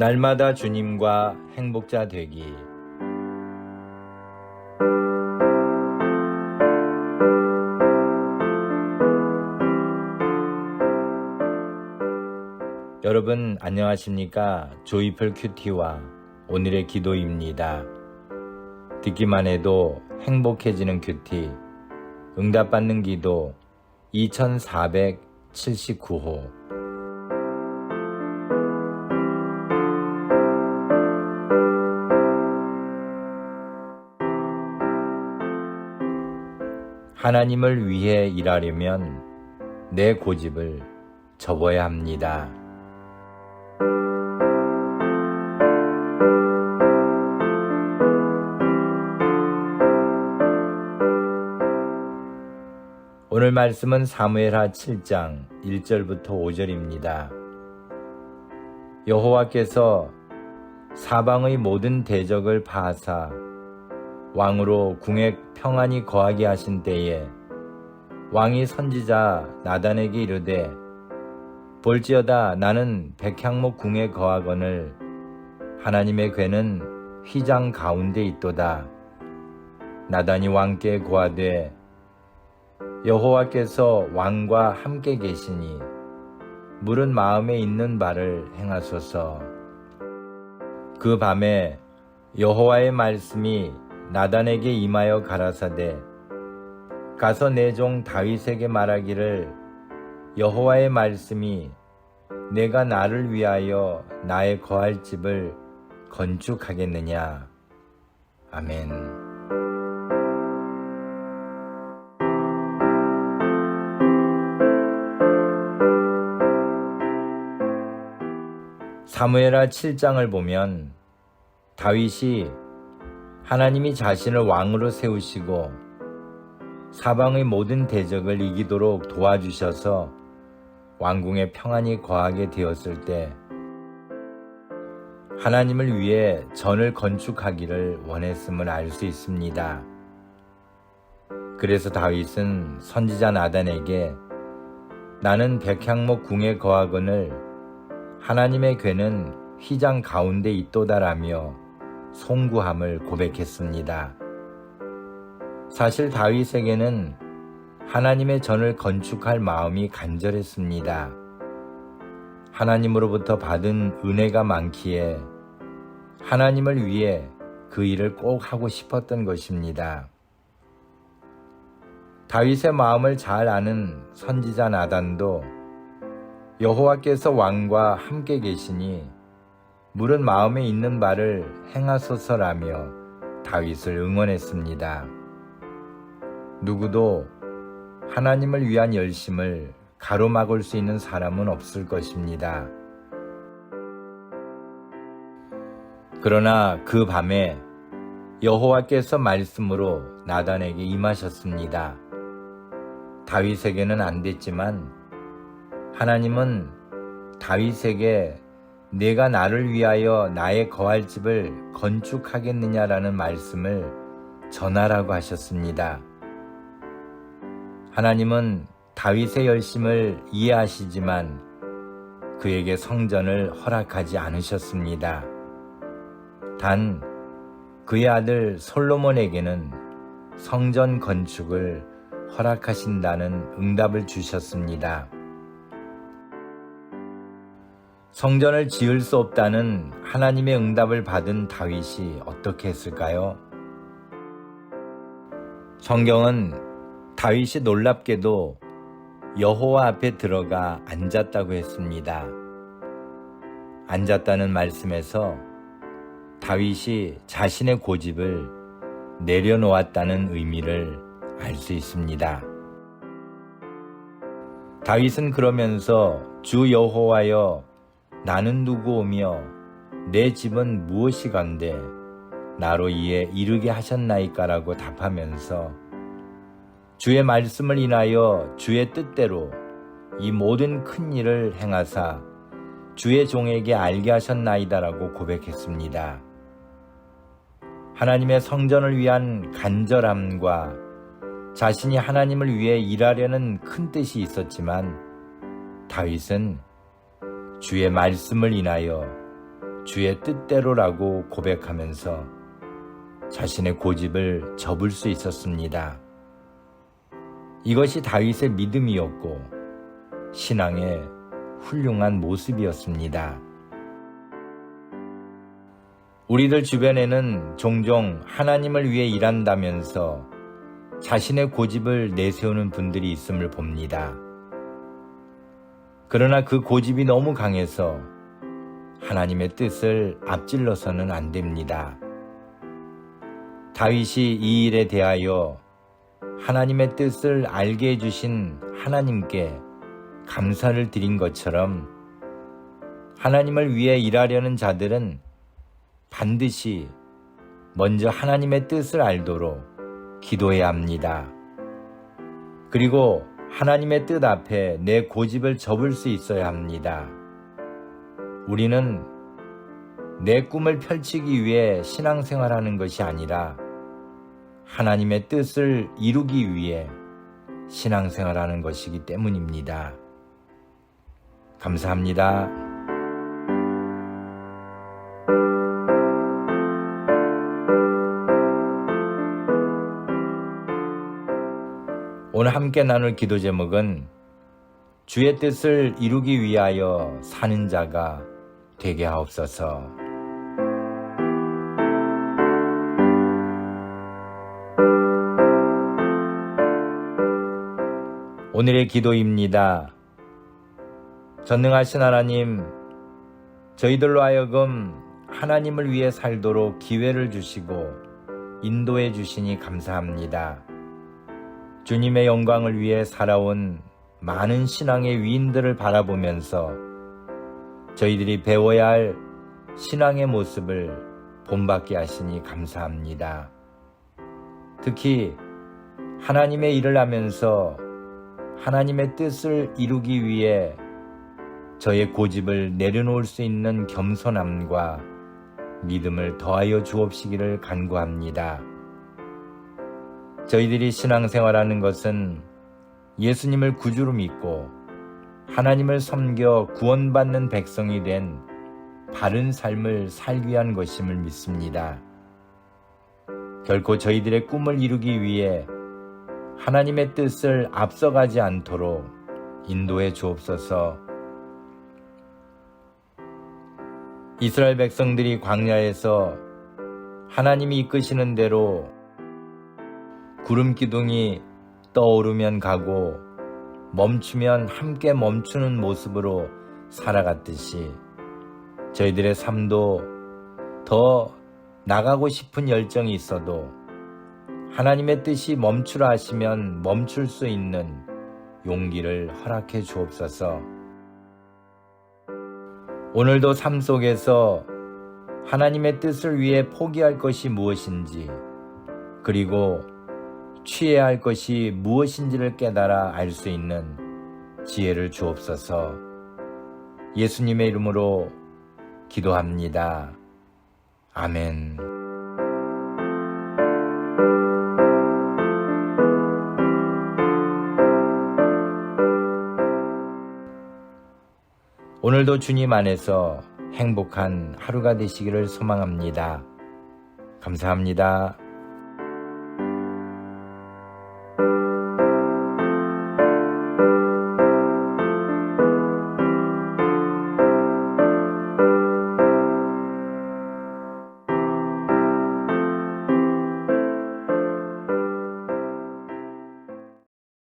날마다 주님과 행복자 되기. 여러분 안녕하십니까? 조이풀 큐티와 오늘의 기도입니다. 듣기만 해도 행복해지는 큐티, 응답받는 기도 2479호. 하나님을 위해 일하려면 내 고집을 접어야 합니다. 오늘 말씀은 사무엘하 7장 1절부터 5절입니다. 여호와께서 사방의 모든 대적을 파하사 왕으로 궁에 평안히 거하게 하신 때에 왕이 선지자 나단에게 이르되 볼지어다 나는 백향목 궁에 거하거늘 하나님의 궤는 휘장 가운데 있도다. 나단이 왕께 고하되 여호와께서 왕과 함께 계시니 물은 마음에 있는 바를 행하소서. 그 밤에 여호와의 말씀이 나단에게 임하여 가라사대 가서 내 종 다윗에게 말하기를 여호와의 말씀이 내가 나를 위하여 나의 거할 집을 건축하겠느냐. 아멘. 사무엘하 7장을 보면 다윗이 하나님이 자신을 왕으로 세우시고 사방의 모든 대적을 이기도록 도와주셔서 왕궁에 평안히 거하게 되었을 때 하나님을 위해 전을 건축하기를 원했음을 알 수 있습니다. 그래서 다윗은 선지자 나단에게 나는 백향목 궁에 거하거늘 하나님의 궤는 휘장 가운데 있도다라며 송구함을 고백했습니다. 사실 다윗에게는 하나님의 전을 건축할 마음이 간절했습니다. 하나님으로부터 받은 은혜가 많기에 하나님을 위해 그 일을 꼭 하고 싶었던 것입니다. 다윗의 마음을 잘 아는 선지자 나단도 여호와께서 왕과 함께 계시니 물은 마음에 있는 바를 행하소서라며 다윗을 응원했습니다. 누구도 하나님을 위한 열심을 가로막을 수 있는 사람은 없을 것입니다. 그러나 그 밤에 여호와께서 말씀으로 나단에게 임하셨습니다. 다윗에게는 안 됐지만 하나님은 다윗에게 내가 나를 위하여 나의 거할 집을 건축하겠느냐라는 말씀을 전하라고 하셨습니다. 하나님은 다윗의 열심을 이해하시지만 그에게 성전을 허락하지 않으셨습니다. 단 그의 아들 솔로몬에게는 성전 건축을 허락하신다는 응답을 주셨습니다. 성전을 지을 수 없다는 하나님의 응답을 받은 다윗이 어떻게 했을까요? 성경은 다윗이 놀랍게도 여호와 앞에 들어가 앉았다고 했습니다. 앉았다는 말씀에서 다윗이 자신의 고집을 내려놓았다는 의미를 알 수 있습니다. 다윗은 그러면서 주 여호와여 나는 누구오며 내 집은 무엇이간데 나로 이에 이르게 하셨나이까라고 답하면서 주의 말씀을 인하여 주의 뜻대로 이 모든 큰 일을 행하사 주의 종에게 알게 하셨나이다라고 고백했습니다. 하나님의 성전을 위한 간절함과 자신이 하나님을 위해 일하려는 큰 뜻이 있었지만 다윗은 주의 말씀을 인하여 주의 뜻대로라고 고백하면서 자신의 고집을 접을 수 있었습니다. 이것이 다윗의 믿음이었고 신앙의 훌륭한 모습이었습니다. 우리들 주변에는 종종 하나님을 위해 일한다면서 자신의 고집을 내세우는 분들이 있음을 봅니다. 그러나 그 고집이 너무 강해서 하나님의 뜻을 앞질러서는 안 됩니다. 다윗이 이 일에 대하여 하나님의 뜻을 알게 해주신 하나님께 감사를 드린 것처럼 하나님을 위해 일하려는 자들은 반드시 먼저 하나님의 뜻을 알도록 기도해야 합니다. 그리고 하나님의 뜻 앞에 내 고집을 접을 수 있어야 합니다. 우리는 내 꿈을 펼치기 위해 신앙생활하는 것이 아니라 하나님의 뜻을 이루기 위해 신앙생활하는 것이기 때문입니다. 감사합니다. 오늘 함께 나눌 기도 제목은 주의 뜻을 이루기 위하여 사는 자가 되게 하옵소서. 오늘의 기도입니다. 전능하신 하나님, 저희들로 하여금 하나님을 위해 살도록 기회를 주시고 인도해 주시니 감사합니다. 주님의 영광을 위해 살아온 많은 신앙의 위인들을 바라보면서 저희들이 배워야 할 신앙의 모습을 본받게 하시니 감사합니다. 특히 하나님의 일을 하면서 하나님의 뜻을 이루기 위해 저의 고집을 내려놓을 수 있는 겸손함과 믿음을 더하여 주옵시기를 간구합니다. 저희들이 신앙생활하는 것은 예수님을 구주로 믿고 하나님을 섬겨 구원받는 백성이 된 바른 삶을 살기 위한 것임을 믿습니다. 결코 저희들의 꿈을 이루기 위해 하나님의 뜻을 앞서가지 않도록 인도해 주옵소서. 이스라엘 백성들이 광야에서 하나님이 이끄시는 대로 구름 기둥이 떠오르면 가고 멈추면 함께 멈추는 모습으로 살아갔듯이 저희들의 삶도 더 나가고 싶은 열정이 있어도 하나님의 뜻이 멈추라 하시면 멈출 수 있는 용기를 허락해 주옵소서. 오늘도 삶 속에서 하나님의 뜻을 위해 포기할 것이 무엇인지 그리고 취해야 할 것이 무엇인지를 깨달아 알 수 있는 지혜를 주옵소서. 예수님의 이름으로 기도합니다. 아멘. 오늘도 주님 안에서 행복한 하루가 되시기를 소망합니다. 감사합니다.